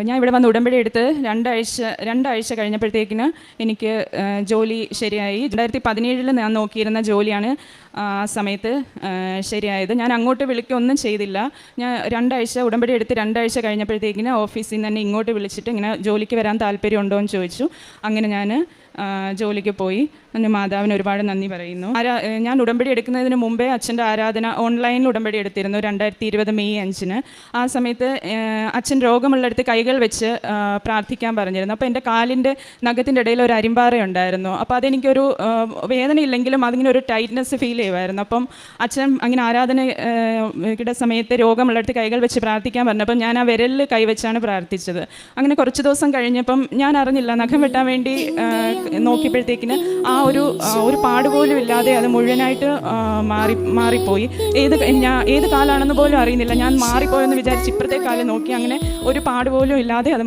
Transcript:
ഞാൻ ഇവിടെ വന്ന് ഉടമ്പടി എടുത്ത് രണ്ടാഴ്ച കഴിഞ്ഞപ്പോഴത്തേക്കിന് എനിക്ക് ജോലി ശരിയായി. 2017 ഞാൻ നോക്കിയിരുന്ന ജോലിയാണ് ആ സമയത്ത് ശരിയായത്. ഞാൻ അങ്ങോട്ട് വിളിക്കുകയൊന്നും ചെയ്തില്ല. ഞാൻ ഉടമ്പടി എടുത്ത് 2 ആഴ്ച കഴിഞ്ഞപ്പോഴത്തേക്കിന് ഓഫീസിൽ നിന്ന് തന്നെ ഇങ്ങോട്ട് വിളിച്ചിട്ട് ഇങ്ങനെ ജോലിക്ക് വരാൻ താല്പര്യമുണ്ടോ എന്ന് ചോദിച്ചു. അങ്ങനെ ഞാൻ ജോലിക്ക് പോയി. മാതാവിന് ഒരുപാട് നന്ദി പറയുന്നു. ഞാൻ ഉടമ്പടി എടുക്കുന്നതിന് മുമ്പേ അച്ഛൻ്റെ ആരാധന ഓൺലൈനിൽ ഉടമ്പടി എടുത്തിരുന്നു 2020 മെയ് 5-ന്. ആ സമയത്ത് അച്ഛൻ രോഗമുള്ളിടത്ത് കൈകൾ വെച്ച് പ്രാർത്ഥിക്കാൻ പറഞ്ഞിരുന്നു. അപ്പോൾ എൻ്റെ കാലിൻ്റെ നഖത്തിൻ്റെ ഇടയിൽ ഒരു അരിമ്പാറ ഉണ്ടായിരുന്നു. അപ്പോൾ അതെനിക്കൊരു വേദനയില്ലെങ്കിലും അതിങ്ങനെ ഒരു ടൈറ്റ്നെസ് ഫീൽ ചെയ്യുമായിരുന്നു. അപ്പം അച്ഛൻ അങ്ങനെ ആരാധനയുടെ സമയത്ത് രോഗമുള്ളിടത്ത് കൈകൾ വെച്ച് പ്രാർത്ഥിക്കാൻ പറഞ്ഞപ്പം ഞാൻ ആ വിരലിൽ കൈവച്ചാണ് പ്രാർത്ഥിച്ചത്. അങ്ങനെ കുറച്ച് ദിവസം കഴിഞ്ഞപ്പം ഞാൻ അറിഞ്ഞില്ല, നഖം വെട്ടാൻ വേണ്ടി നോക്കിയപ്പോഴത്തേക്കിന് ആ ഒരു പാടുപോലും ഇല്ലാതെ അത് മുഴുവനായിട്ട് മാറിപ്പോയി. ഏത് കാലാണെന്ന് പോലും അറിയുന്നില്ല. ഞാൻ മാറിപ്പോയെന്ന് വിചാരിച്ച് ഇപ്പുറത്തെ കാലം നോക്കി, അങ്ങനെ ഒരു പാടുപോലും ഇല്ലാതെ അത്